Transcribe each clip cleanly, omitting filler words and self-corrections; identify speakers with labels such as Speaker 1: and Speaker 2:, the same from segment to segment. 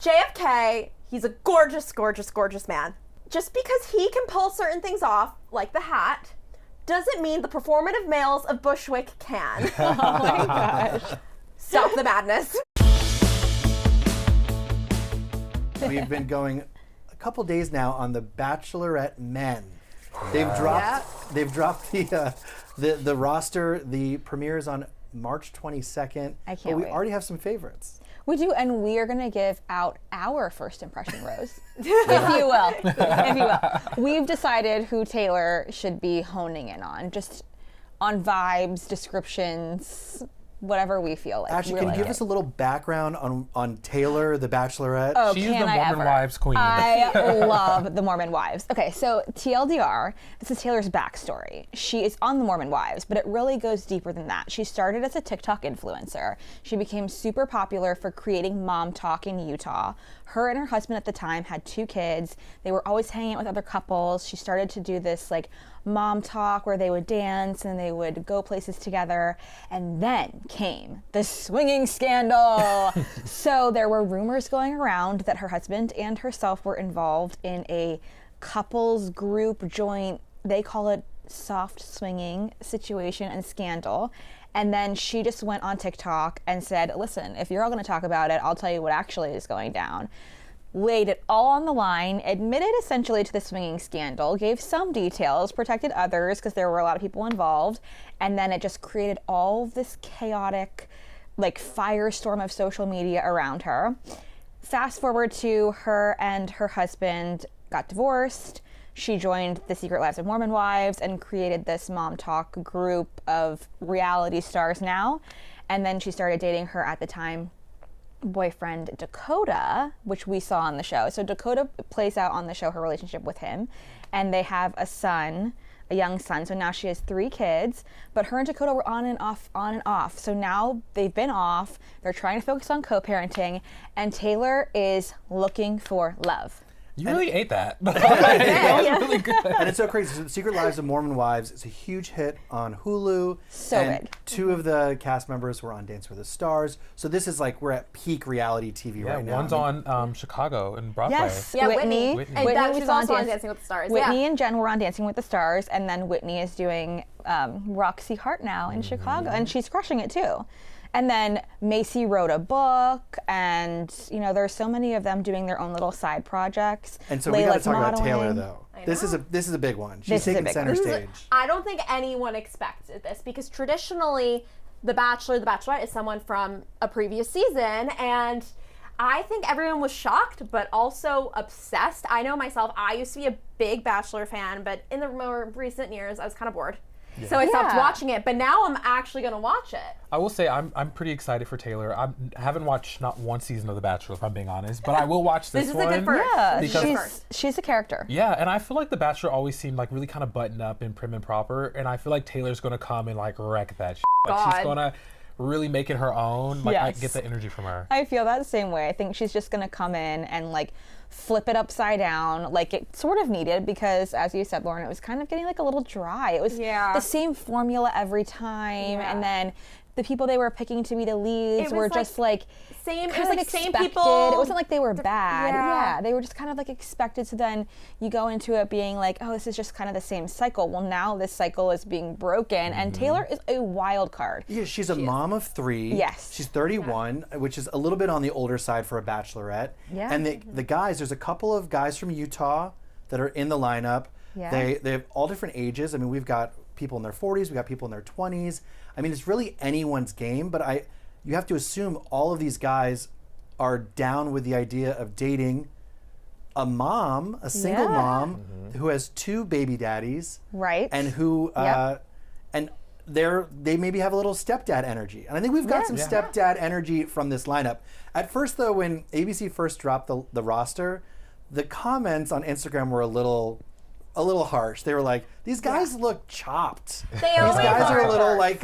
Speaker 1: JFK, he's a gorgeous, gorgeous, gorgeous man. Just because he can pull certain things off, like the hat, doesn't mean the performative males of Bushwick can.
Speaker 2: Oh my gosh.
Speaker 1: Stop the madness.
Speaker 3: We've been going a couple days now on the Bachelorette men. They've dropped the roster. The premiere is on March 22nd.
Speaker 2: I can't
Speaker 3: but we
Speaker 2: wait.
Speaker 3: already have some favorites.
Speaker 2: We do, and we are going to give out our first impression rose, if you will. If you will. We've decided who Taylor should be honing in on, just on vibes, descriptions, whatever we feel like.
Speaker 3: Actually, can you give us a little background on Taylor, the Bachelorette?
Speaker 2: Oh,
Speaker 4: She's
Speaker 2: can
Speaker 4: the
Speaker 2: I
Speaker 4: Mormon
Speaker 2: ever?
Speaker 4: Wives queen.
Speaker 2: I love the Mormon Wives. Okay, so TLDR, this is Taylor's backstory. She is on the Mormon Wives, but it really goes deeper than that. She started as a TikTok influencer. She became super popular for creating mom talk in Utah. Her and her husband at the time had 2 kids. They were always hanging out with other couples. She started to do this like mom talk where they would dance and they would go places together. And then came the swinging scandal. So there were rumors going around that her husband and herself were involved in a couples group joint, they call it soft swinging situation and scandal. And then she just went on TikTok and said, listen, if you're all going to talk about it, I'll tell you what actually is going down. Laid it all on the line, admitted essentially to the swinging scandal, gave some details, protected others because there were a lot of people involved, and then it just created all of this chaotic, like, firestorm of social media around her. Fast forward to her and her husband got divorced. She joined the Secret Lives of Mormon Wives and created this mom talk group of reality stars now. And then she started dating her at the time boyfriend Dakota, which we saw on the show. So Dakota plays out on the show her relationship with him, and they have a son, a young son. So now she has 3 kids, but her and Dakota were on and off. So now they've been off. They're trying to focus on co-parenting, and Taylor is looking for love.
Speaker 4: You really ate that. That was really good.
Speaker 3: And it's so crazy. So Secret Lives of Mormon Wives, it's a huge hit on Hulu.
Speaker 2: So
Speaker 3: and
Speaker 2: big.
Speaker 3: 2 of the cast members were on Dance with the Stars. So this is like, we're at peak reality TV
Speaker 4: Yeah,
Speaker 3: right now.
Speaker 4: one's on Chicago and Broadway.
Speaker 2: Yes,
Speaker 1: Yeah,
Speaker 2: Whitney.
Speaker 4: Whitney.
Speaker 1: And that
Speaker 2: was
Speaker 1: she's also on Dancing with the Stars.
Speaker 2: Whitney
Speaker 1: Yeah.
Speaker 2: and Jen were on Dancing with the Stars, and then Whitney is doing Roxy Hart now in Chicago, and she's crushing it too. And then Macy wrote a book, and there's so many of them doing their own little side projects.
Speaker 3: And so we got to
Speaker 2: Layla's
Speaker 3: talk about
Speaker 2: modeling.
Speaker 3: Taylor, though. This is a big one. She's
Speaker 2: This is a
Speaker 3: taking
Speaker 2: big
Speaker 3: center
Speaker 2: one.
Speaker 3: stage.
Speaker 1: I don't think anyone expected this because traditionally, The Bachelor, The Bachelorette is someone from a previous season, and I think everyone was shocked, but also obsessed. I know myself, I used to be a big Bachelor fan, but in the more recent years, I was kind of bored. Yeah. So I stopped watching it, but now I'm actually going to watch it.
Speaker 4: I will say I'm pretty excited for Taylor. I haven't watched not one season of The Bachelor, if I'm being honest, but I will watch this one.
Speaker 1: This is a good first.
Speaker 2: Yeah,
Speaker 4: Because-
Speaker 2: she's a character.
Speaker 4: Yeah, and I feel like The Bachelor always seemed like really kind of buttoned up and prim and proper, and I feel like Taylor's going to come and like wreck that shit. Like, she's going to really make it her own. Like, I
Speaker 2: Yes.
Speaker 4: get the energy from her.
Speaker 2: I feel that same way. I think she's just going to come in and like flip it upside down like it sort of needed because, as you said, Lauren, it was kind of getting like a little dry. It was the same formula every time, and then the people they were picking to be the leads were just like
Speaker 1: same.
Speaker 2: kind
Speaker 1: It was
Speaker 2: of
Speaker 1: like
Speaker 2: expected.
Speaker 1: same people.
Speaker 2: It wasn't like they were bad.
Speaker 1: Yeah.
Speaker 2: They were just kind of like expected. So then you go into it being like, oh, this is just kind of the same cycle. Well, now this cycle is being broken, and Taylor is a wild card.
Speaker 3: Yeah, she's a mom of 3.
Speaker 2: Yes.
Speaker 3: She's 31, which is a little bit on the older side for a Bachelorette.
Speaker 2: Yeah.
Speaker 3: And the guys, there's a couple of guys from Utah that are in the lineup.
Speaker 2: Yeah.
Speaker 3: They have all different ages. I mean, we've got people in their 40s, we've got people in their 20s. I mean, it's really anyone's game, but you have to assume all of these guys are down with the idea of dating a mom, a single mom who has 2 baby daddies.
Speaker 2: Right.
Speaker 3: And who and they maybe have a little stepdad energy. And I think we've got some stepdad energy from this lineup. At first, though, when ABC first dropped the roster, the comments on Instagram were a little harsh. They were like, these guys look chopped.
Speaker 1: They
Speaker 3: These
Speaker 1: always
Speaker 3: guys are a little
Speaker 1: harsh.
Speaker 3: like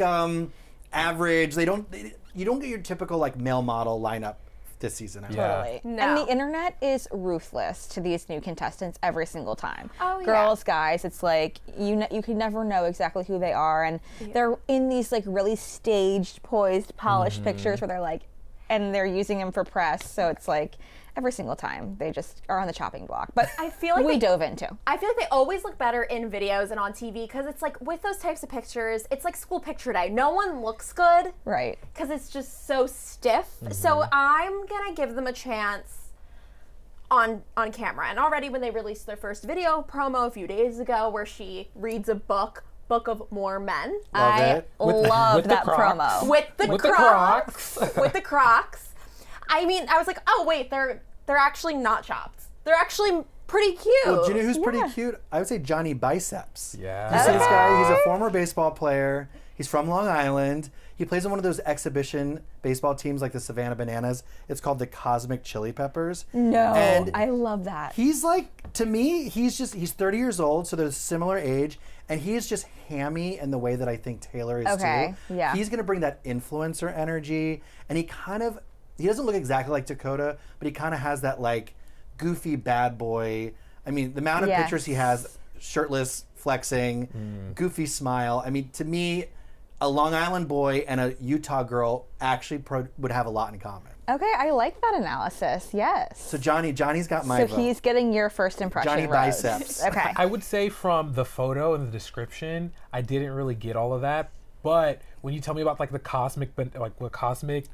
Speaker 3: average. You don't get your typical like male model lineup this season. I think.
Speaker 2: Totally.
Speaker 1: No.
Speaker 2: And the internet is ruthless to these new contestants every single time.
Speaker 1: Oh, yeah.
Speaker 2: Girls, guys, it's like you can never know exactly who they are, and they're in these like really staged, poised, polished pictures where they're like, and they're using them for press. So it's like every single time they just are on the chopping block. But
Speaker 1: I feel like
Speaker 2: we dove into.
Speaker 1: I feel like they always look better in videos and on TV because it's like with those types of pictures, it's like school picture day. No one looks good.
Speaker 2: Right.
Speaker 1: Because it's just so stiff. So I'm going to give them a chance on camera. And already when they released their first video promo a few days ago where she reads a Book of Mormon. I
Speaker 2: loved that promo.
Speaker 1: With the Crocs. With the Crocs. I mean, I was like, oh wait, they're actually not chopped. They're actually pretty cute.
Speaker 3: Well, do you know who's pretty cute? I would say Johnny Biceps.
Speaker 4: Yeah.
Speaker 3: You see this guy? He's a former baseball player. He's from Long Island. He plays on one of those exhibition baseball teams like the Savannah Bananas. It's called the Cosmic Chili Peppers.
Speaker 2: No,
Speaker 3: and
Speaker 2: I love that.
Speaker 3: He's like, to me, he's 30 years old, so they're a similar age, and he is just hammy in the way that I think Taylor is
Speaker 2: Okay,
Speaker 3: too.
Speaker 2: yeah.
Speaker 3: He's gonna bring that influencer energy, and he doesn't look exactly like Dakota, but he kind of has that like goofy bad boy. I mean, the amount of
Speaker 2: Yes.
Speaker 3: pictures he has, shirtless, flexing, goofy smile. I mean, to me, a Long Island boy and a Utah girl actually would have a lot in common.
Speaker 2: Okay, I like that analysis. Yes.
Speaker 3: So Johnny's got my
Speaker 2: So
Speaker 3: vote.
Speaker 2: he's getting your first impression.
Speaker 3: Johnny
Speaker 2: Rose.
Speaker 3: Biceps.
Speaker 2: Okay.
Speaker 4: I would say from the photo and the description, I didn't really get all of that. But when you tell me about like the cosmic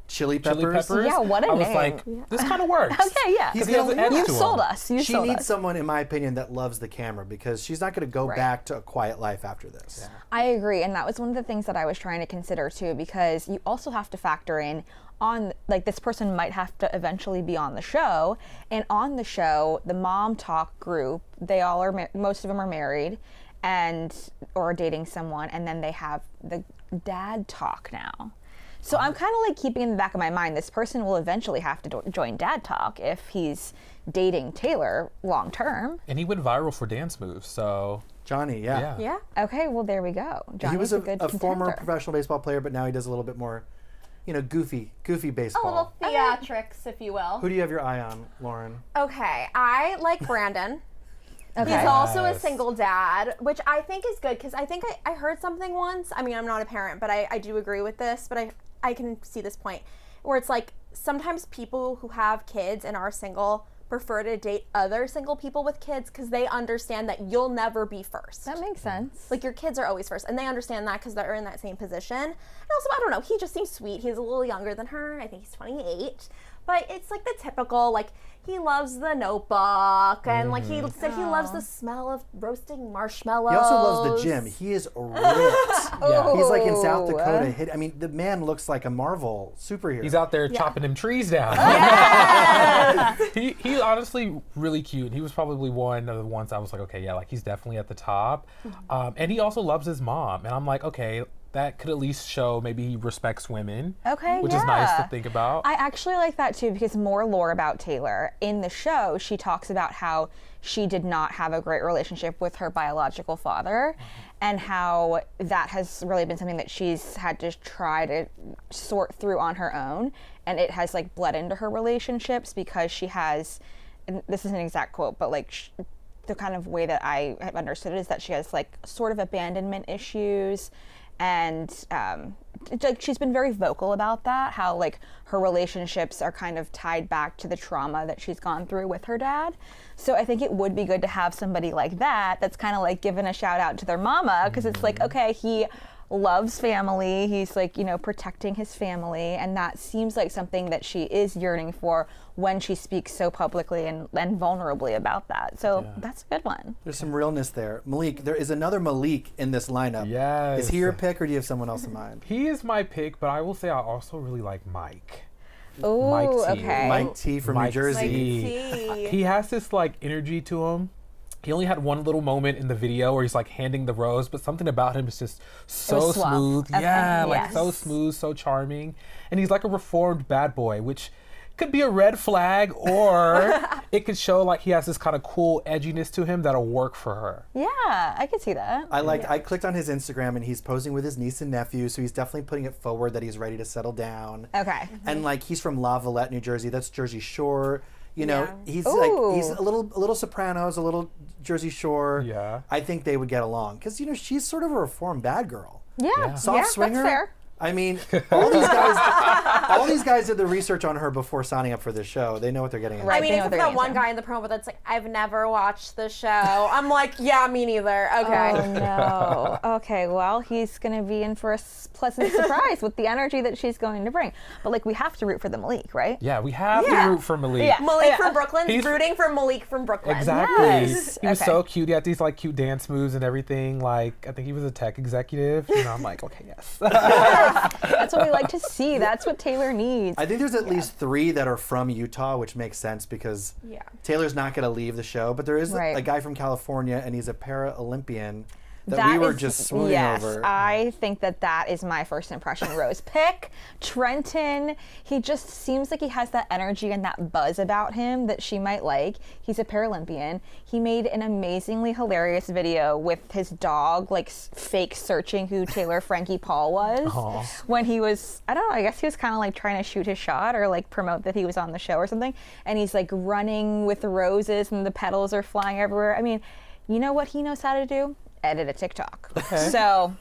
Speaker 3: Chili peppers.
Speaker 2: Yeah, what a
Speaker 4: I was
Speaker 2: name.
Speaker 4: like, this kind of works.
Speaker 2: Okay, yeah.
Speaker 3: He's
Speaker 4: He has an edge
Speaker 2: You've
Speaker 4: to him.
Speaker 2: sold us. You
Speaker 3: She
Speaker 2: sold
Speaker 3: needs
Speaker 2: us.
Speaker 3: someone, in my opinion, that loves the camera because she's not going to go
Speaker 2: Right.
Speaker 3: back to a quiet life after this.
Speaker 2: I agree, and that was one of the things that I was trying to consider too, because you also have to factor in on, like, this person might have to eventually be on the show, and on the show, the mom talk group, they all are, most of them are married, or dating someone, and then they have the dad talk now. So I'm kind of like keeping in the back of my mind, this person will eventually have to join dad talk if he's dating Taylor long term.
Speaker 4: And he went viral for dance moves, so
Speaker 3: Johnny, yeah.
Speaker 1: Yeah.
Speaker 2: Okay, well there we go.
Speaker 3: He
Speaker 2: Johnny's
Speaker 3: was
Speaker 2: a good
Speaker 3: a former
Speaker 2: contender.
Speaker 3: professional baseball player, but now he does a little bit more, goofy
Speaker 1: A little
Speaker 3: baseball.
Speaker 1: theatrics, if you will.
Speaker 3: Who do you have your eye on, Lauren?
Speaker 1: Okay, I like Brandon.
Speaker 2: Okay.
Speaker 1: He's also a
Speaker 4: Yes.
Speaker 1: single dad, which I think is good because I think I heard something once. I mean, I'm not a parent, but I do agree with this, but I can see this point where it's like sometimes people who have kids and are single prefer to date other single people with kids because they understand that you'll never be first.
Speaker 2: That makes sense.
Speaker 1: Like your kids are always first, and they understand that because they're in that same position. And also, I don't know, he just seems sweet. He's a little younger than her. I think he's 28. But it's like the typical, like, he loves the Notebook, and like he said he loves the smell of roasting marshmallows.
Speaker 3: He also loves the gym. He is ripped.
Speaker 4: Yeah.
Speaker 3: He's like in South Dakota. I mean, the man looks like a Marvel superhero.
Speaker 4: he's out there chopping them trees down.
Speaker 1: Yes!
Speaker 4: He's honestly really cute. He was probably one of the ones I was like, okay, yeah, like he's definitely at the top. And he also loves his mom. And I'm like, okay, that could at least show maybe he respects women.
Speaker 2: Okay,
Speaker 4: Which is nice to
Speaker 2: yeah.
Speaker 4: think about.
Speaker 2: I actually like that too, because more lore about Taylor. In the show, she talks about how she did not have a great relationship with her biological father, and how that has really been something that she's had to try to sort through on her own, and it has like bled into her relationships because she has, and this is an exact quote, but like the kind of way that I have understood it is that she has like sort of abandonment issues. And like she's been very vocal about that, how like her relationships are kind of tied back to the trauma that she's gone through with her dad. So I think it would be good to have somebody like that that's kind of like giving a shout out to their mama, because it's like, okay, he loves family, he's like, protecting his family, and that seems like something that she is yearning for when she speaks so publicly and vulnerably about that. So that's a good one.
Speaker 3: There's some realness there. Malik, there is another Malik in this lineup.
Speaker 4: Yes.
Speaker 3: Is he your pick, or do you have someone else in mind?
Speaker 4: He is my pick, but I will say I also really like Mike.
Speaker 2: Oh,
Speaker 4: Mike T.
Speaker 2: okay.
Speaker 3: Mike T from New
Speaker 4: Mike
Speaker 3: Jersey.
Speaker 1: T.
Speaker 4: He has this like energy to him. He only had one little moment in the video where he's like handing the rose, but something about him is just so
Speaker 2: suave.
Speaker 4: smooth.
Speaker 2: Okay,
Speaker 4: Yeah, like
Speaker 2: yes.
Speaker 4: so smooth, so charming. And he's like a reformed bad boy, which could be a red flag, or it could show like he has this kind of cool edginess to him that'll work for her.
Speaker 2: Yeah, I could see that.
Speaker 3: I clicked on his Instagram, and he's posing with his niece and nephew, so he's definitely putting it forward that he's ready to settle down.
Speaker 2: Okay.
Speaker 3: And like he's from La Valette, New Jersey. That's Jersey Shore.
Speaker 1: Yeah.
Speaker 3: He's
Speaker 2: Ooh.
Speaker 3: like he's a little Sopranos, a little Jersey Shore.
Speaker 4: Yeah.
Speaker 3: I think they would get along because she's sort of a reformed bad girl.
Speaker 2: Yeah,
Speaker 3: Soft
Speaker 2: yeah,
Speaker 3: swinger.
Speaker 2: that's fair.
Speaker 3: I mean, all these guys. All these guys did the research on her before signing up for this show. They know what they're getting into.
Speaker 1: I mean,
Speaker 2: they know
Speaker 1: except
Speaker 2: what
Speaker 1: for
Speaker 2: they're
Speaker 1: that one
Speaker 2: getting
Speaker 1: guy in the promo that's like, I've never watched the show. I'm like, yeah, me neither. Okay.
Speaker 2: Oh no. Okay, well, he's gonna be in for a pleasant surprise with the energy that she's going to bring. But like, we have to root for the Malik, right?
Speaker 4: Yeah, we have to root for Malik.
Speaker 2: Yeah.
Speaker 1: Malik from Brooklyn,
Speaker 4: He's-
Speaker 1: rooting for Malik from Brooklyn.
Speaker 4: Exactly.
Speaker 2: Yes.
Speaker 4: He was
Speaker 2: Okay.
Speaker 4: so cute. He had these like cute dance moves and everything. Like I think he was a tech executive. You know, I'm like, okay, yes.
Speaker 2: That's what we like to see. That's what Taylor needs.
Speaker 3: I think there's at least 3 that are from Utah, which makes sense because
Speaker 1: Yeah.
Speaker 3: Taylor's not going to leave the show. But there is
Speaker 2: Right.
Speaker 3: a guy from California, and he's a Olympian that we were just swooning
Speaker 2: yes,
Speaker 3: over.
Speaker 2: I think that is my first impression. Rose pick, Trenton. He just seems like he has that energy and that buzz about him that she might like. He's a Paralympian. He made an amazingly hilarious video with his dog, like fake searching who Taylor Frankie Paul was.
Speaker 4: Aw.
Speaker 2: When he was, I don't know, I guess he was kind of like trying to shoot his shot or like promote that he was on the show or something. And he's like running with the roses and the petals are flying everywhere. I mean, you know what he knows how to do? Edit a TikTok. So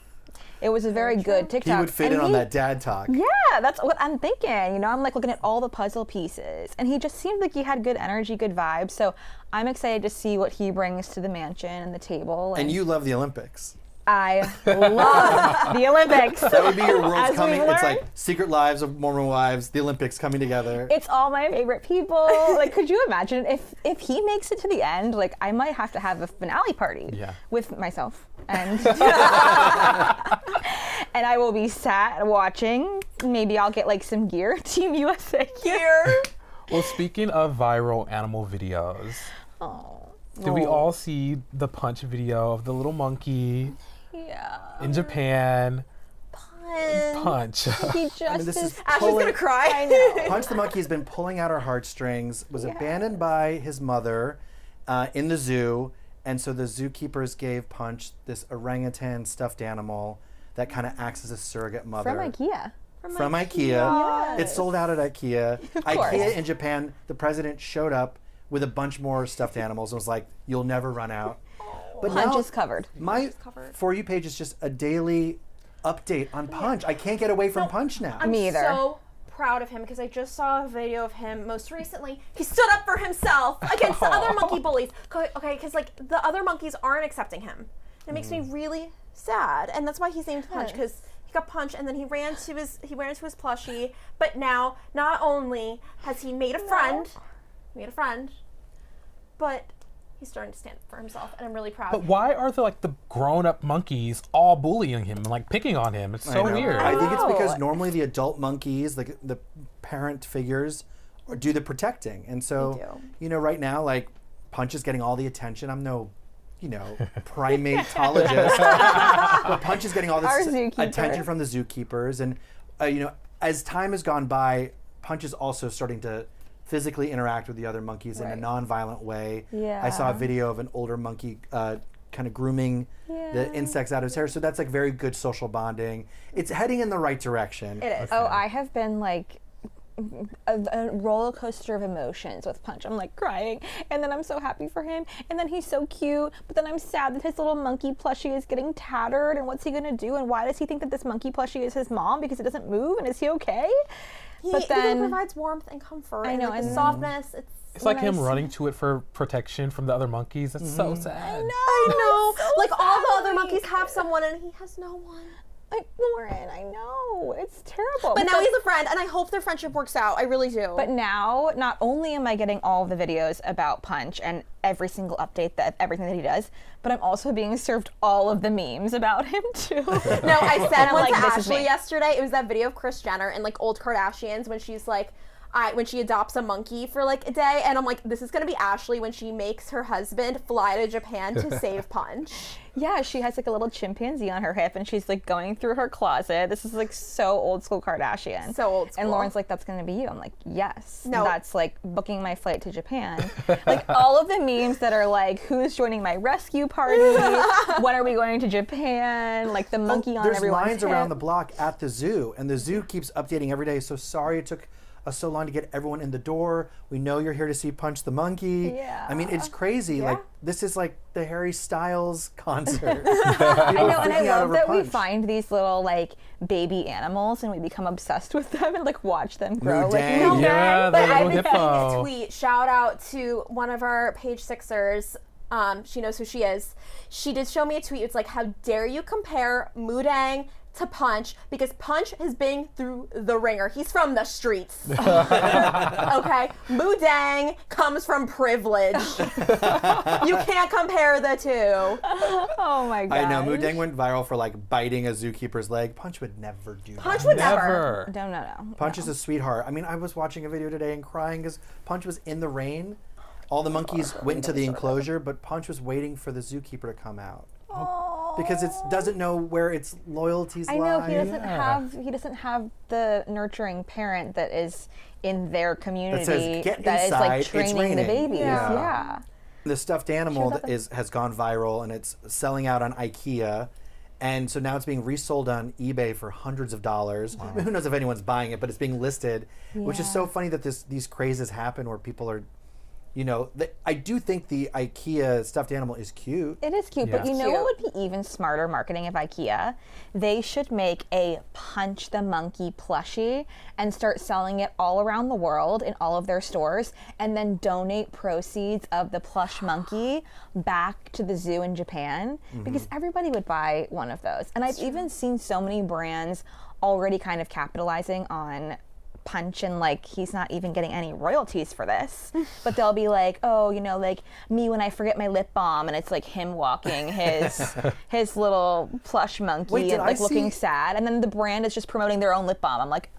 Speaker 2: it was a very good TikTok.
Speaker 3: he would fit
Speaker 2: And
Speaker 3: in on that dad talk.
Speaker 2: Yeah, that's what I'm thinking. You know, I'm like looking at all the puzzle pieces, and he just seemed like he had good energy, good vibes. So I'm excited to see what he brings to the mansion and the table.
Speaker 3: And you love the Olympics.
Speaker 2: I love the Olympics.
Speaker 3: That would be your world's
Speaker 2: As we've
Speaker 3: coming. It's like
Speaker 2: learned.
Speaker 3: Secret Lives of Mormon Wives, the Olympics coming together.
Speaker 2: It's all my favorite people. Like, could you imagine if he makes it to the end? Like, I might have to have a finale party with myself, and and I will be sat watching. Maybe I'll get like some gear, Team USA gear.
Speaker 4: Well, speaking of viral animal videos, did we all see the Punch video of the little monkey
Speaker 2: Yeah.
Speaker 4: in Japan? Punch.
Speaker 2: He just
Speaker 3: this is
Speaker 1: Ashley's gonna cry.
Speaker 2: I know.
Speaker 3: Punch the Monkey has been pulling out our heartstrings, was abandoned by his mother in the zoo, and so the zookeepers gave Punch this orangutan stuffed animal that kind of acts as a surrogate mother.
Speaker 2: From IKEA.
Speaker 3: From IKEA.
Speaker 2: Yes.
Speaker 3: It's sold out at IKEA.
Speaker 2: course.
Speaker 3: IKEA in Japan, the president showed up with a bunch more stuffed animals and was like, you'll never run out. But
Speaker 2: Punch
Speaker 3: now,
Speaker 2: is covered.
Speaker 3: my For You page is just a daily update on Punch. I can't get away from Punch now.
Speaker 1: I'm
Speaker 2: Me either.
Speaker 1: so proud of him because I just saw a video of him most recently. He stood up for himself against the other monkey bullies. Okay, because like the other monkeys aren't accepting him. It makes me really sad, and that's why he's named Punch, because he got punched and then he ran to his plushie. But now, not only has he made a friend, but he's starting to stand up for himself, and I'm really proud.
Speaker 4: But why are the grown-up monkeys all bullying him and like picking on him? It's so
Speaker 3: I know.
Speaker 4: weird.
Speaker 3: I think it's because
Speaker 2: know.
Speaker 3: normally the adult monkeys, like the parent figures, do the protecting. And so, right now, like, Punch is getting all the attention. I'm no, primatologist. But Punch is getting all
Speaker 2: Our
Speaker 3: this
Speaker 2: zookeeper.
Speaker 3: attention from the zookeepers. And, as time has gone by, Punch is also starting to physically interact with the other monkeys in a non-violent way.
Speaker 2: Yeah.
Speaker 3: I saw a video of an older monkey kind of grooming the insects out of his hair. So that's like very good social bonding. It's heading in the right direction.
Speaker 1: It is.
Speaker 2: Oh, I have been like a roller coaster of emotions with Punch. I'm like crying, and then I'm so happy for him, and then he's so cute, but then I'm sad that his little monkey plushie is getting tattered, and what's he gonna do, and why does he think that this monkey plushie is his mom because it doesn't move, and is he okay?
Speaker 1: He provides warmth and comfort.
Speaker 2: I know,
Speaker 1: and
Speaker 2: and
Speaker 1: softness.
Speaker 4: It's like him
Speaker 2: nice.
Speaker 4: running to it for protection from the other monkeys. That's so sad.
Speaker 1: I know.
Speaker 2: so
Speaker 1: Like all the other
Speaker 2: sad.
Speaker 1: monkeys have someone, and he has no one.
Speaker 2: Like Lauren, I know it's terrible.
Speaker 1: But now he's a friend, and I hope their friendship works out. I really do.
Speaker 2: But now, not only am I getting all of the videos about Punch and every single update everything that he does, but I'm also being served all of the memes about him too.
Speaker 1: no, I said
Speaker 2: I'm
Speaker 1: one
Speaker 2: like,
Speaker 1: to
Speaker 2: this is
Speaker 1: Ashley
Speaker 2: me.
Speaker 1: yesterday. It was that video of Kris Jenner and like old Kardashians when she's like, when she adopts a monkey for like a day, and I'm like, this is gonna be Ashley when she makes her husband fly to Japan to save Punch.
Speaker 2: Yeah, she has like a little chimpanzee on her hip, and she's like going through her closet. This is like so old school Kardashian.
Speaker 1: So old school.
Speaker 2: And Lauren's like, that's gonna be you. I'm like, yes.
Speaker 1: No.
Speaker 2: That's like booking my flight to Japan. Like all of the memes that are like, who's joining my rescue party? When are we going to Japan? Like the monkey on
Speaker 3: There's
Speaker 2: everyone's
Speaker 3: lines
Speaker 2: hip.
Speaker 3: around the block at the zoo, and the zoo keeps updating every day. So sorry it took us so long to get everyone in the door. We know you're here to see Punch the Monkey.
Speaker 2: Yeah.
Speaker 3: I mean, it's crazy.
Speaker 1: Yeah.
Speaker 3: Like, this is like the Harry Styles concert.
Speaker 2: I know, and I love that we
Speaker 3: Punch.
Speaker 2: find these little like baby animals and we become obsessed with them and like watch them grow.
Speaker 3: Mudang.
Speaker 2: Like,
Speaker 4: Yeah,
Speaker 1: But
Speaker 4: the
Speaker 1: I've
Speaker 4: little
Speaker 1: been seeing a
Speaker 4: hippo.
Speaker 1: tweet. Shout out to one of our page sixers. She knows who she is. She did show me a tweet. It's like, how dare you compare Mudang to Punch, because Punch has been through the ringer. He's from the streets. Okay? Mudang comes from privilege. You can't compare the two.
Speaker 2: oh my god.
Speaker 3: I know, Mudang went viral for like biting a zookeeper's leg. Punch would never do
Speaker 1: Punch
Speaker 3: that.
Speaker 1: would never.
Speaker 2: No.
Speaker 3: Punch is a sweetheart. I mean, I was watching a video today and crying because Punch was in the rain. All the monkeys went into the enclosure, but Punch was waiting for the zookeeper to come out. Because it doesn't know where its loyalties
Speaker 2: I
Speaker 3: lie.
Speaker 2: know he doesn't have the nurturing parent that is in their community
Speaker 3: says, "Get
Speaker 2: that is
Speaker 3: inside,
Speaker 2: like
Speaker 3: it's
Speaker 2: training the
Speaker 3: raining."
Speaker 2: babies.
Speaker 3: Yeah.
Speaker 2: Yeah.
Speaker 3: The stuffed animal has gone viral and it's selling out on IKEA. And so now it's being resold on eBay for hundreds of dollars. I mean, who knows if anyone's buying it, but it's being listed, which is so funny that these crazes happen where people are, you know, I do think the IKEA stuffed animal is cute.
Speaker 2: It is cute, but
Speaker 4: Yeah.
Speaker 2: you know what would be even smarter marketing of IKEA? They should make a Punch the Monkey plushie and start selling it all around the world in all of their stores, and then donate proceeds of the plush monkey back to the zoo in Japan, because everybody would buy one of those. And I've even seen so many brands already kind of capitalizing on Punch, and like he's not even getting any royalties for this, but they'll be like, oh, you know, like me when I forget my lip balm, and it's like him walking his little plush monkey
Speaker 3: Wait, did
Speaker 2: and
Speaker 3: I
Speaker 2: like looking
Speaker 3: see-
Speaker 2: sad, and then the brand is just promoting their own lip balm. I'm like,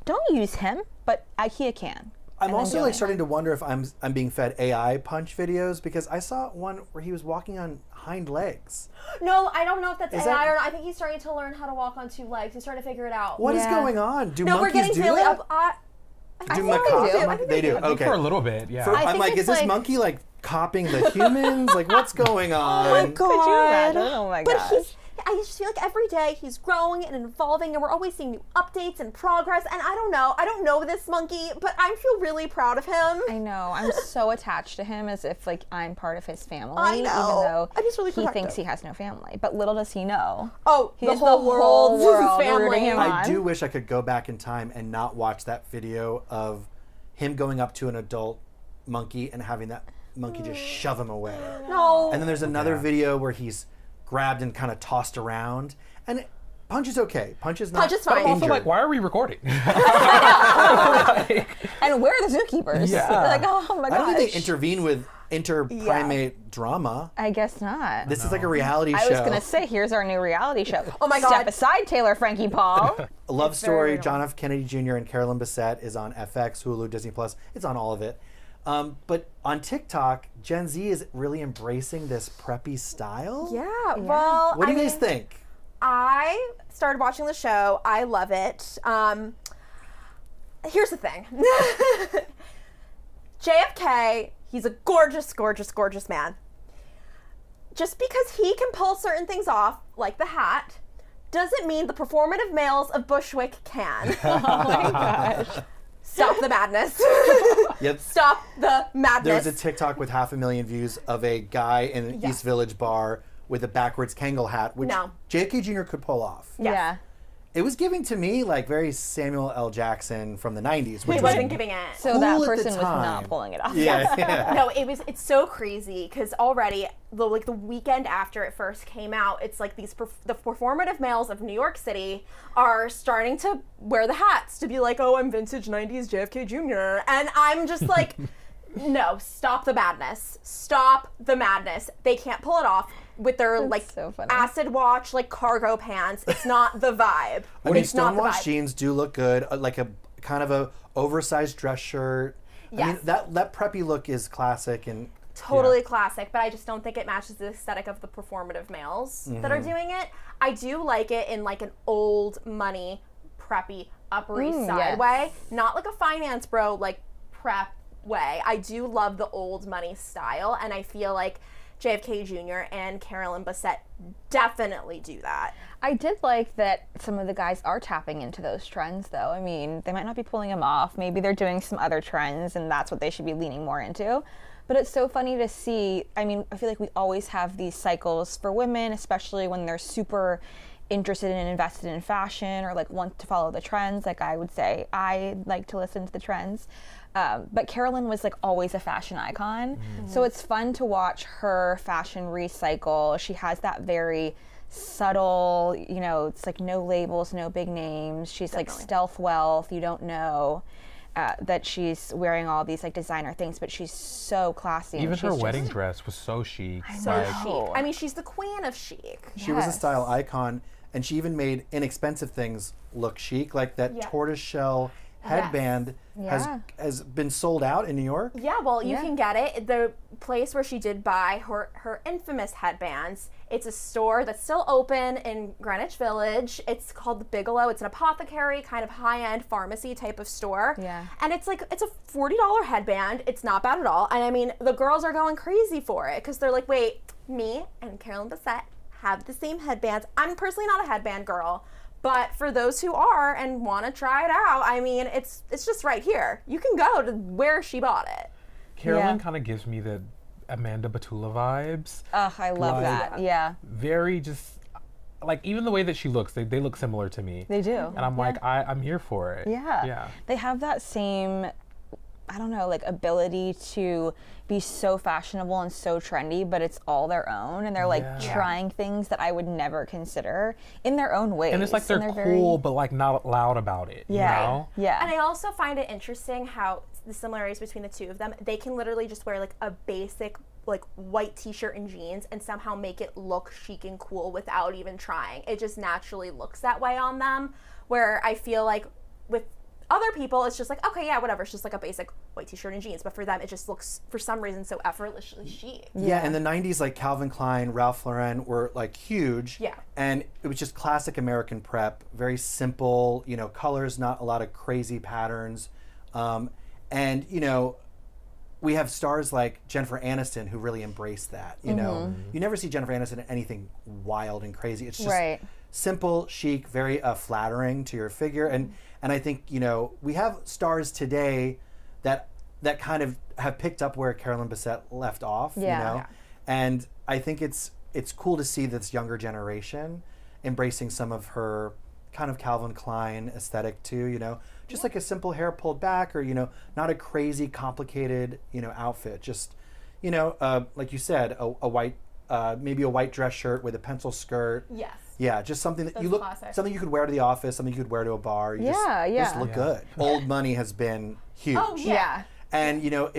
Speaker 2: don't use him, but IKEA can.
Speaker 3: I'm
Speaker 2: And then
Speaker 3: also
Speaker 2: do
Speaker 3: like
Speaker 2: it.
Speaker 3: starting to wonder if I'm being fed AI Punch videos, because I saw one where he was walking on hind legs.
Speaker 1: No, I don't know if that's
Speaker 3: Is
Speaker 1: AI
Speaker 3: that-
Speaker 1: or not. I think he's starting to learn how to walk on two legs. He's starting to figure it out.
Speaker 3: What is
Speaker 2: Yeah.
Speaker 3: going on? Do
Speaker 1: No, we're
Speaker 3: monkeys
Speaker 1: getting
Speaker 3: do
Speaker 1: really
Speaker 3: that?
Speaker 1: up.
Speaker 3: Do
Speaker 2: think
Speaker 3: macaques?
Speaker 2: they do.
Speaker 1: I think
Speaker 3: They do.
Speaker 4: I think
Speaker 3: Okay.
Speaker 4: for a little bit, yeah.
Speaker 2: I
Speaker 3: I'm
Speaker 2: think
Speaker 3: like,
Speaker 2: it's
Speaker 3: is this
Speaker 2: like-
Speaker 3: monkey like copying the humans? Like, what's going on?
Speaker 1: Oh my god!
Speaker 2: Could you imagine? Oh my
Speaker 1: But
Speaker 2: gosh.
Speaker 1: I just feel like every day he's growing and evolving, and we're always seeing new updates and progress. And I don't know this monkey, but I feel really proud of him.
Speaker 2: I know. I'm so attached to him, as if like I'm part of his family.
Speaker 1: I know.
Speaker 2: Even though
Speaker 1: I'm just really
Speaker 2: he
Speaker 1: protective.
Speaker 2: thinks he has no family. But little does he know.
Speaker 1: Oh,
Speaker 2: He
Speaker 1: the
Speaker 2: is
Speaker 1: whole world's his
Speaker 2: world
Speaker 1: family.
Speaker 2: rooting him on.
Speaker 3: I do wish I could go back in time and not watch that video of him going up to an adult monkey and having that monkey just shove him away.
Speaker 1: No.
Speaker 3: And then there's another
Speaker 4: Yeah.
Speaker 3: video where he's grabbed and kind of tossed around. And Punch is okay. Punch is not
Speaker 1: Punch is fine.
Speaker 4: I'm also
Speaker 3: injured.
Speaker 4: like, why are we recording?
Speaker 2: And where are the zookeepers?
Speaker 4: Yeah.
Speaker 2: Like, oh my
Speaker 3: I
Speaker 2: gosh.
Speaker 3: don't think they intervene with inter-primate drama.
Speaker 2: I guess not.
Speaker 3: This is like a reality show.
Speaker 2: I was gonna say, here's our new reality show.
Speaker 1: Oh my
Speaker 2: Step
Speaker 1: God.
Speaker 2: aside, Taylor Frankie Paul.
Speaker 3: A Love Story,
Speaker 2: real.
Speaker 3: John F. Kennedy Jr. and Carolyn Bessette is on FX, Hulu, Disney Plus. It's on all of it. But on TikTok, Gen Z is really embracing this preppy style.
Speaker 1: Yeah. Well,
Speaker 3: What do
Speaker 1: I
Speaker 3: you guys
Speaker 1: mean,
Speaker 3: think?
Speaker 1: I started watching the show. I love it. Here's the thing. JFK, he's a gorgeous, gorgeous, gorgeous man. Just because he can pull certain things off, like the hat, doesn't mean the performative males of Bushwick can.
Speaker 2: Oh my gosh.
Speaker 1: Stop the madness.
Speaker 3: Yep.
Speaker 1: Stop the madness.
Speaker 3: There was a TikTok with 500,000 views of a guy in an
Speaker 1: Yeah.
Speaker 3: East Village bar with a backwards Kangol hat, which
Speaker 1: No.
Speaker 3: JFK Jr. could pull off.
Speaker 2: Yeah.
Speaker 3: It was giving to me like very Samuel L. Jackson from the 90s, which
Speaker 1: He
Speaker 3: was
Speaker 1: wasn't giving it.
Speaker 2: So
Speaker 3: Cool
Speaker 2: that
Speaker 3: at the
Speaker 2: person was
Speaker 3: time.
Speaker 2: not pulling it off.
Speaker 3: yeah, yeah.
Speaker 1: No, it's so crazy because already the weekend after it first came out, it's like the performative males of New York City are starting to wear the hats to be like, oh, I'm vintage 90s JFK Jr. And I'm just like, no, stop the madness. Stop the madness. They can't pull it off with their like
Speaker 2: so funny.
Speaker 1: acid wash like cargo pants. It's not the vibe.
Speaker 3: I mean,
Speaker 1: It's not the
Speaker 3: stonewashed
Speaker 1: vibe.
Speaker 3: jeans do look good, like a kind of a oversized dress shirt. I mean,
Speaker 1: Yes.
Speaker 3: that preppy look is classic, and
Speaker 1: Totally classic, but I just don't think it matches the aesthetic of the performative males that
Speaker 3: Mm-hmm.
Speaker 1: are doing it. I do like it in like an old money, preppy, Upper East Side
Speaker 2: yes.
Speaker 1: way, not like a finance bro like prep way. I do love the old money style, and I feel like JFK Jr. and Carolyn Bessette definitely do that.
Speaker 2: I did like that some of the guys are tapping into those trends, though. I mean, they might not be pulling them off. Maybe they're doing some other trends, and that's what they should be leaning more into. But it's so funny to see. I mean, I feel like we always have these cycles for women, especially when they're super interested and invested in fashion or like want to follow the trends. Like I would say, I like to listen to the trends. But Carolyn was like always a fashion icon. So it's fun to watch her fashion recycle. She has that very subtle, you know, it's like no labels, no big names. She's like stealth wealth. You don't know that she's wearing all these like designer things, but she's so classy.
Speaker 4: Even
Speaker 2: and
Speaker 4: her
Speaker 2: she's
Speaker 4: wedding dress was so chic.
Speaker 1: So chic. I mean, she's the queen of chic.
Speaker 3: She was a style icon, and she even made inexpensive things look chic, like that tortoiseshell headband has been sold out in New York.
Speaker 1: Yeah, well, you can get it. The place where she did buy her infamous headbands, it's a store that's still open in Greenwich Village. It's called the Bigelow. It's an apothecary, kind of high-end pharmacy type of store.
Speaker 2: Yeah.
Speaker 1: And it's like, it's a $40 headband. It's not bad at all. And I mean, the girls are going crazy for it because they're like, wait, me and Carolyn Bessette have the same headbands. I'm personally not a headband girl. But for those who are and want to try it out, I mean, it's just right here. You can go to where she bought it.
Speaker 4: Carolyn kind of gives me the Amanda Batula vibes.
Speaker 2: Ugh, I love that. Yeah.
Speaker 4: Very just, like, even the way that she looks, they look similar to me.
Speaker 2: They do.
Speaker 4: And I'm like, I'm here for it.
Speaker 2: Yeah.
Speaker 4: Yeah.
Speaker 2: They have that same, I don't know, like ability to be so fashionable and so trendy, but it's all their own. And they're like trying things that I would never consider in their own ways.
Speaker 4: And it's like they're cool, but like not loud about it.
Speaker 2: Yeah.
Speaker 4: You know?
Speaker 2: Yeah.
Speaker 1: And I also find it interesting how the similarities between the two of them, they can literally just wear like a basic like white t-shirt and jeans and somehow make it look chic and cool without even trying. It just naturally looks that way on them, where I feel like with other people, it's just like, okay, yeah, whatever. It's just like a basic white t-shirt and jeans. But for them, it just looks, for some reason, so effortlessly chic.
Speaker 3: Yeah, in the 90s, like Calvin Klein, Ralph Lauren were like huge.
Speaker 1: Yeah.
Speaker 3: And it was just classic American prep, very simple, you know, colors, not a lot of crazy patterns. And, you know, we have stars like Jennifer Aniston who really embrace that, you know. You never see Jennifer Aniston in anything wild and crazy. It's just simple, chic, very flattering to your figure. And I think, you know, we have stars today that kind of have picked up where Carolyn Bessette left off, you know? Yeah. And I think it's cool to see this younger generation embracing some of her kind of Calvin Klein aesthetic too, you know? Just like a simple hair pulled back or, you know, not a crazy complicated, you know, outfit. Just, you know, like you said, a white, maybe a white dress shirt with a pencil skirt.
Speaker 1: Yes.
Speaker 3: Yeah, just something that you look,
Speaker 1: classic.
Speaker 3: something you could wear to the office, something you could wear to a bar. You just look good. Old money has been huge.
Speaker 1: Oh, yeah.
Speaker 3: And, you know,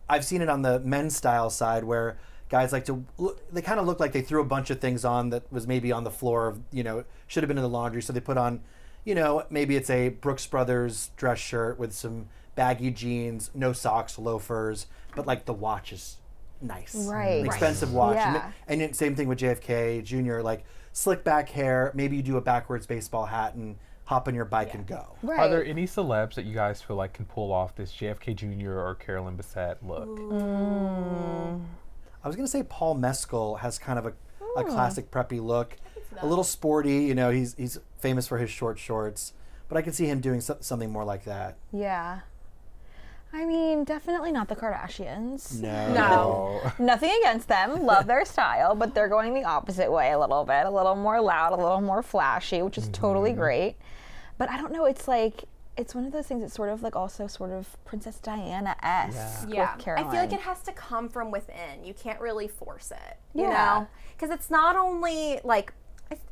Speaker 3: I've seen it on the men's style side where guys like to, they kind of look like they threw a bunch of things on that was maybe on the floor of, you know, should have been in the laundry. So they put on, you know, maybe it's a Brooks Brothers dress shirt with some baggy jeans, no socks, loafers, but like the watch is nice.
Speaker 2: Right.
Speaker 3: An expensive watch.
Speaker 2: Yeah.
Speaker 3: And same thing with JFK Jr., like slick back hair, maybe you do a backwards baseball hat and hop on your bike and go.
Speaker 2: Right.
Speaker 4: Are there any celebs that you guys feel like can pull off this JFK Jr. or Carolyn Bessette look?
Speaker 3: I was going to say Paul Mescal has kind of a classic preppy look. A little sporty, you know, he's famous for his short shorts, but I could see him doing something more like that.
Speaker 2: Yeah. I mean, definitely not the Kardashians.
Speaker 3: No.
Speaker 2: Nothing against them. Love their style, but they're going the opposite way a little bit. A little more loud, a little more flashy, which is totally great. But I don't know, it's like, it's one of those things that's sort of like also sort of Princess Diana-esque with Caroline.
Speaker 1: I feel like it has to come from within. You can't really force it, you know? Because it's not only like,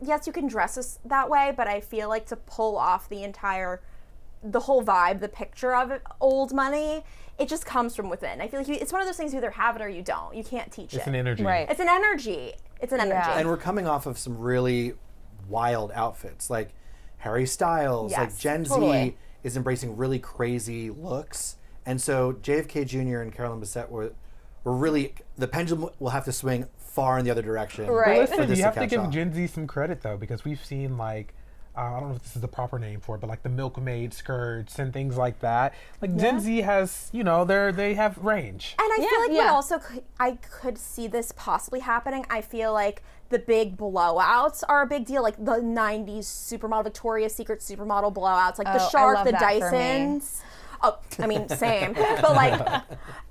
Speaker 1: yes, you can dress us that way, but I feel like to pull off the whole vibe, the picture of it, old money, it just comes from within. I feel like it's one of those things you either have it or you don't. You can't teach it.
Speaker 4: It's an energy.
Speaker 2: Right.
Speaker 1: It's an energy. It's an energy.
Speaker 3: And we're coming off of some really wild outfits, like Harry Styles, like Gen Z is embracing really crazy looks. And so JFK Jr. and Carolyn Bessette were really, the pendulum will have to swing far in the other direction.
Speaker 2: Right.
Speaker 4: But listen,
Speaker 3: for this
Speaker 4: you
Speaker 3: to
Speaker 4: have to
Speaker 3: catch
Speaker 4: give
Speaker 3: on.
Speaker 4: Gen Z some credit though, because we've seen like I don't know if this is the proper name for it, but like the milkmaid skirts and things like that. Like Gen Z has, they have range.
Speaker 1: And I feel like what also I could see this possibly happening. I feel like the big blowouts are a big deal, like the 90s supermodel, Victoria's Secret supermodel blowouts, like the Shark, the Dysons. Oh, I mean, same, but like,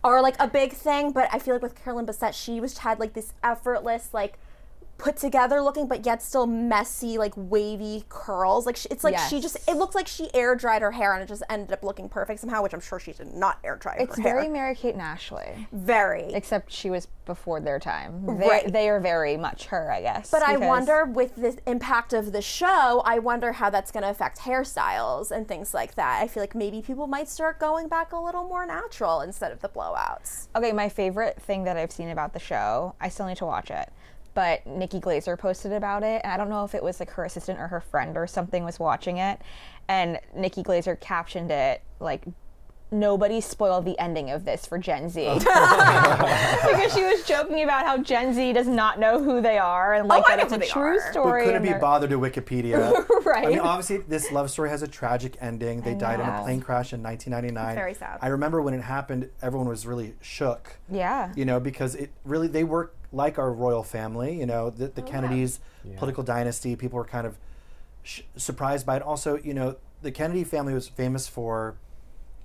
Speaker 1: are like a big thing. But I feel like with Carolyn Bessette, she had like this effortless, like put together looking, but yet still messy, like wavy curls. Like it's like she just, it looks like she air dried her hair and it just ended up looking perfect somehow, which I'm sure she did not air dry her hair.
Speaker 2: It's very Mary-Kate and Ashley.
Speaker 1: Very.
Speaker 2: Except she was before their time.
Speaker 1: Right.
Speaker 2: They are very much her, I guess.
Speaker 1: But I wonder, with the impact of the show, I wonder how that's going to affect hairstyles and things like that. I feel like maybe people might start going back a little more natural instead of the blowouts.
Speaker 2: Okay, my favorite thing that I've seen about the show, I still need to watch it, but Nikki Glaser posted about it, and I don't know if it was like her assistant or her friend or something was watching it, and Nikki Glaser captioned it like, "Nobody spoiled the ending of this for Gen Z." Because she was joking about how Gen Z does not know who they are, and like that it's a true story.
Speaker 3: Who couldn't be bothered to Wikipedia.
Speaker 2: Right.
Speaker 3: I mean, obviously, this love story has a tragic ending. They died in a plane crash in 1999.
Speaker 1: Very sad.
Speaker 3: I remember when it happened, everyone was really shook.
Speaker 2: Yeah.
Speaker 3: Because it really, they were like our royal family, the Kennedys, political dynasty. People were kind of surprised by it. Also, the Kennedy family was famous for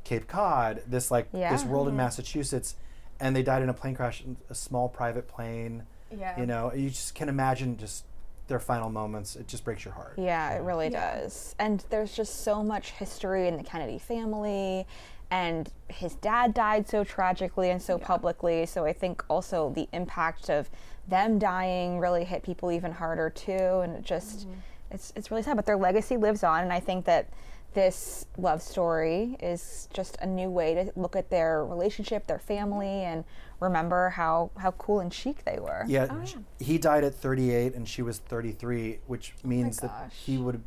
Speaker 3: Cape Cod, this world in Massachusetts, and they died in a plane crash, in a small private plane.
Speaker 1: Yeah.
Speaker 3: You just can imagine just their final moments. It just breaks your heart.
Speaker 2: Yeah, it really does. And there's just so much history in the Kennedy family, and his dad died so tragically and so publicly. So I think also the impact of them dying really hit people even harder too. And it just, it's really sad. But their legacy lives on, and I think that this love story is just a new way to look at their relationship, their family, and remember how cool and chic they were.
Speaker 3: Yeah, he died at 38 and she was 33, which means that he would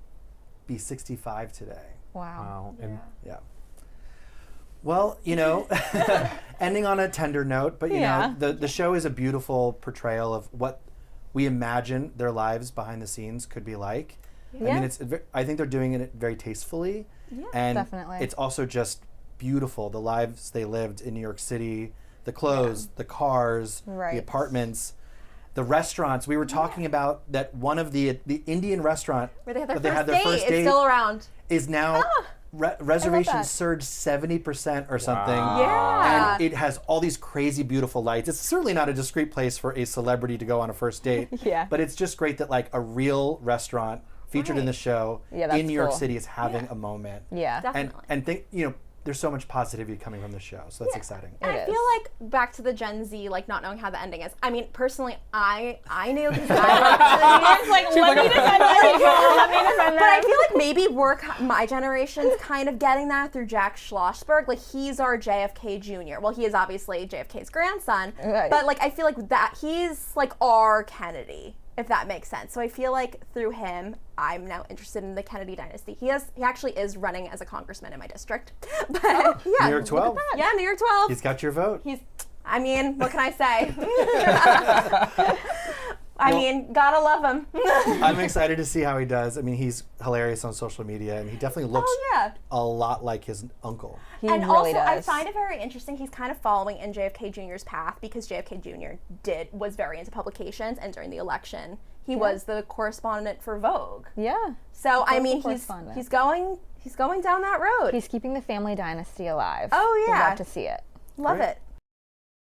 Speaker 3: be 65 today.
Speaker 2: Wow.
Speaker 4: And
Speaker 3: Well, ending on a tender note, but the show is a beautiful portrayal of what we imagine their lives behind the scenes could be like.
Speaker 2: Yeah.
Speaker 3: I mean, I think they're doing it very tastefully.
Speaker 2: Yeah,
Speaker 3: and
Speaker 2: definitely.
Speaker 3: It's also just beautiful, the lives they lived in New York City, the clothes, the cars, the apartments, the restaurants. We were talking about that one of the Indian restaurant
Speaker 1: where they had their first date is still around.
Speaker 3: Is now reservations surged 70% or something.
Speaker 4: Wow.
Speaker 1: Yeah.
Speaker 3: And it has all these crazy beautiful lights. It's certainly not a discreet place for a celebrity to go on a first date. But it's just great that like a real restaurant featured in the show in New York City is having a moment.
Speaker 2: Yeah.
Speaker 1: Definitely.
Speaker 3: And think, there's so much positivity coming from the show, so that's exciting.
Speaker 1: And I feel like back to the Gen Z, like not knowing how the ending is. I mean, personally, I knew because
Speaker 2: let me defend that.
Speaker 1: But I feel like maybe my generation's kind of getting that through Jack Schlossberg. Like he's our JFK Jr. Well, he is obviously JFK's grandson, but like I feel like that he's like our Kennedy, if that makes sense. So I feel like through him, I'm now interested in the Kennedy dynasty. He actually is running as a congressman in my district. But
Speaker 3: New York 12.
Speaker 1: Yeah, New York 12.
Speaker 3: He's got your vote.
Speaker 1: I mean, what can I say? I mean, gotta love him.
Speaker 3: I'm excited to see how he does. I mean, he's hilarious on social media, and he definitely looks a lot like his uncle.
Speaker 2: He
Speaker 1: and
Speaker 2: really
Speaker 1: also, I
Speaker 2: does.
Speaker 1: find it very interesting. He's kind of following in JFK Jr.'s path because JFK Jr. was very into publications, and during the election, he was the correspondent for Vogue.
Speaker 2: Yeah.
Speaker 1: So I mean, he's going down that road.
Speaker 2: He's keeping the family dynasty alive.
Speaker 1: Oh yeah,
Speaker 2: We'd love to see it.
Speaker 1: Love it.